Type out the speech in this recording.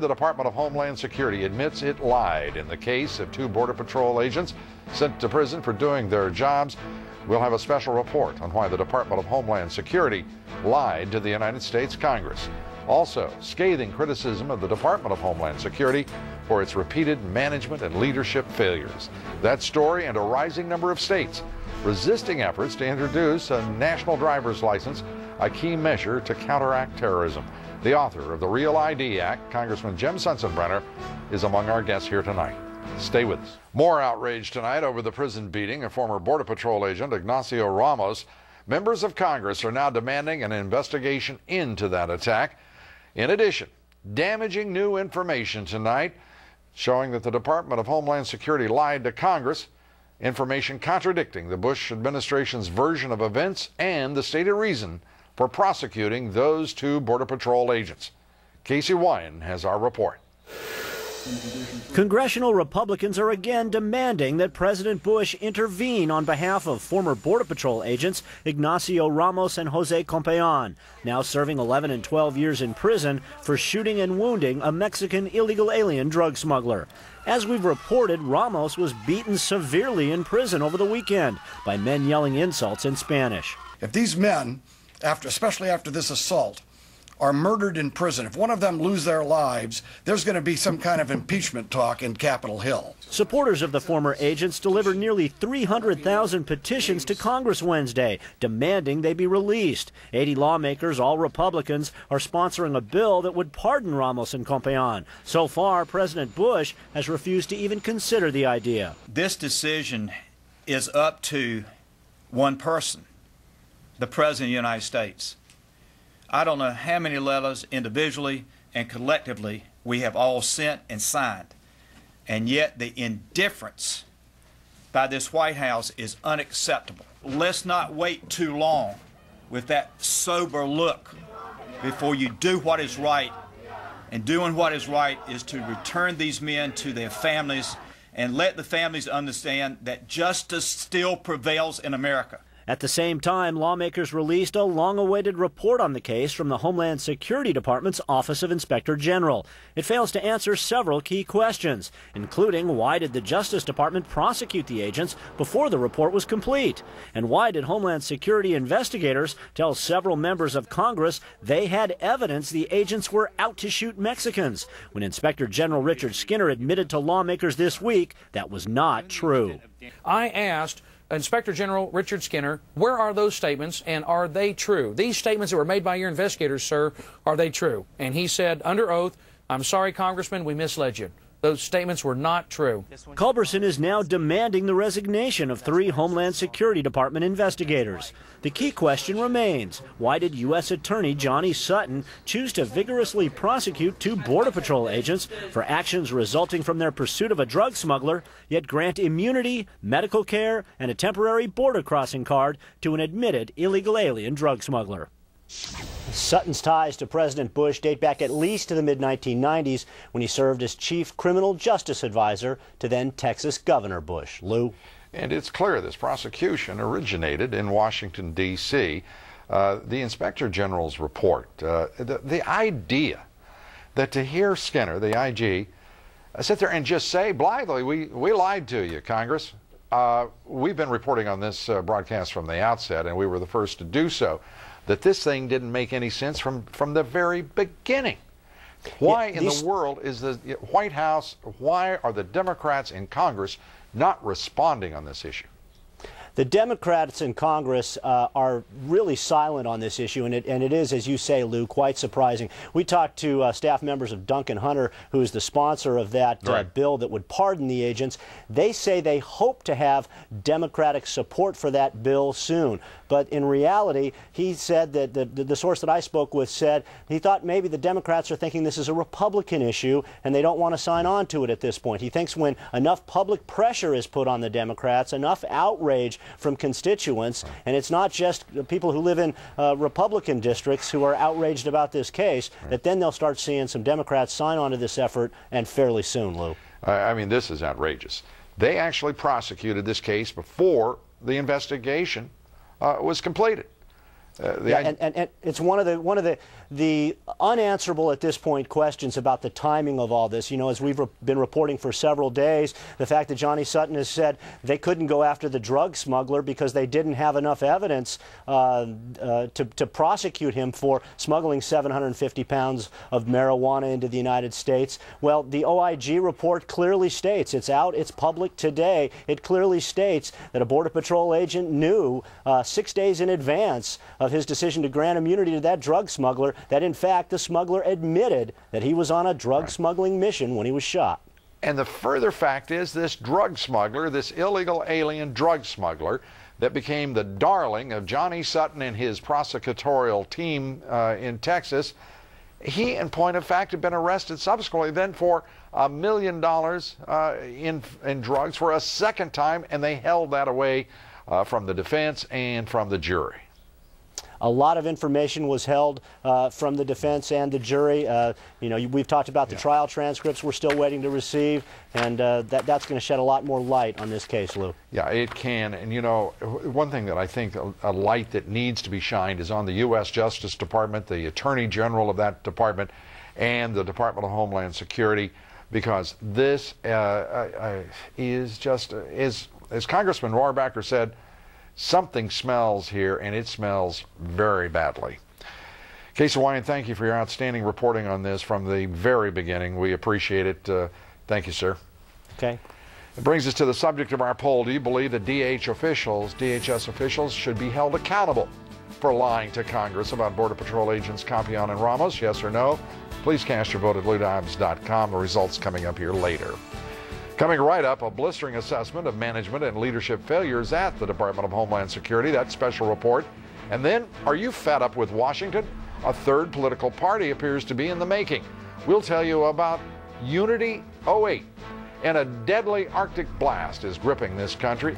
The Department of Homeland Security admits it lied in the case of 2 Border Patrol agents sent to prison for doing their jobs. We'll have a special report on why the Department of Homeland Security lied to the United States Congress. Also, scathing criticism of the Department of Homeland Security for its repeated management and leadership failures. That story and a rising number of states resisting efforts to introduce a national driver's license, a key measure to counteract terrorism. The author of the Real ID Act, Congressman Jim Sensenbrenner, is among our guests here tonight. Stay with us. More outrage tonight over the prison beating of former Border Patrol agent Ignacio Ramos. Members of Congress are now demanding an investigation into that attack. In addition, damaging new information tonight showing that the Department of Homeland Security lied to Congress, information contradicting the Bush administration's version of events and the stated reason for prosecuting those 2 Border Patrol agents. Casey Wyan has our report. Congressional Republicans are again demanding that President Bush intervene on behalf of former Border Patrol agents Ignacio Ramos and Jose Compean, now serving 11 and 12 years in prison for shooting and wounding a Mexican illegal alien drug smuggler. As we've reported, Ramos was beaten severely in prison over the weekend by men yelling insults in Spanish. If these men, especially after this assault, are murdered in prison, if one of them lose their lives, there's going to be some kind of impeachment talk in Capitol Hill. Supporters of the former agents delivered nearly 300,000 petitions to Congress Wednesday, demanding they be released. 80 lawmakers, all Republicans, are sponsoring a bill that would pardon Ramos and Compean. So far, President Bush has refused to even consider the idea. This decision is up to one person, the President of the United States. I don't know how many letters individually and collectively we have all sent and signed, and yet the indifference by this White House is unacceptable. Let's not wait too long with that sober look before you do what is right, and doing what is right is to return these men to their families and let the families understand that justice still prevails in America. At the same time, lawmakers released a long-awaited report on the case from the Homeland Security Department's Office of Inspector General. It fails to answer several key questions, including why did the Justice Department prosecute the agents before the report was complete? And why did Homeland Security investigators tell several members of Congress they had evidence the agents were out to shoot Mexicans, when Inspector General Richard Skinner admitted to lawmakers this week that was not true? I asked Inspector General Richard Skinner, where are those statements and are they true? These statements that were made by your investigators, sir, are they true? And he said under oath, I'm sorry, Congressman, we misled you. Those statements were not true. Culberson is now demanding the resignation of 3 Homeland Security Department investigators. The key question remains, why did U.S. Attorney Johnny Sutton choose to vigorously prosecute 2 Border Patrol agents for actions resulting from their pursuit of a drug smuggler, yet grant immunity, medical care, and a temporary border crossing card to an admitted illegal alien drug smuggler? Sutton's ties to President Bush date back at least to the mid-1990s when he served as chief criminal justice advisor to then Texas Governor Bush. Lou? And it's clear this prosecution originated in Washington, D.C. The Inspector General's report, the idea that to hear Skinner, the IG, sit there and just say blithely, we lied to you, Congress. We've been reporting on this broadcast from the outset, and we were the first to do so, that this thing didn't make any sense from the very beginning. Why in the world is the White House, why are the Democrats in Congress not responding on this issue? The Democrats in Congress are really silent on this issue, and it is, as you say, Lou, quite surprising. We talked to staff members of Duncan Hunter, who is the sponsor of that bill that would pardon the agents. They say they hope to have Democratic support for that bill soon. But in reality, he said that the source that I spoke with said he thought maybe the Democrats are thinking this is a Republican issue and they don't want to sign on to it at this point. He thinks when enough public pressure is put on the Democrats, enough outrage from constituents, and it's not just people who live in Republican districts who are outraged about this case, that then they'll start seeing some Democrats sign on to this effort, and fairly soon, Lou. I mean, this is outrageous. They actually prosecuted this case before the investigation was completed. And it's one of the unanswerable at this point questions about the timing of all this. You know, as we've been reporting for several days, the fact that Johnny Sutton has said they couldn't go after the drug smuggler because they didn't have enough evidence to prosecute him for smuggling 750 pounds of marijuana into the United States. Well, the OIG report clearly states, it's out, it's public today, it clearly states that a Border Patrol agent knew 6 days in advance of his decision to grant immunity to that drug smuggler that, in fact, the smuggler admitted that he was on a drug smuggling mission when he was shot. And the further fact is this drug smuggler, this illegal alien drug smuggler that became the darling of Johnny Sutton and his prosecutorial team in Texas, he, in point of fact, had been arrested subsequently then for $1 million in drugs for a second time, and they held that away from the defense and from the jury. A lot of information was held from the defense and the jury. You know, we've talked about the trial transcripts we're still waiting to receive, and that's going to shed a lot more light on this case, Lou. Yeah, it can. And, you know, one thing that I think a light that needs to be shined is on the U.S. Justice Department, the Attorney General of that department, and the Department of Homeland Security, because this is just, as Congressman Rohrabacher said, something smells here, and it smells very badly. Casey Wyan, thank you for your outstanding reporting on this from the very beginning. We appreciate it. Thank you, sir. Okay. It brings us to the subject of our poll. Do you believe that DHS officials should be held accountable for lying to Congress about Border Patrol agents Campion and Ramos? Yes or no? Please cast your vote at LouDobbs.com. The results coming up here later. Coming right up, a blistering assessment of management and leadership failures at the Department of Homeland Security, that special report. And then, are you fed up with Washington? A third political party appears to be in the making. We'll tell you about Unity 08, and a deadly Arctic blast is gripping this country.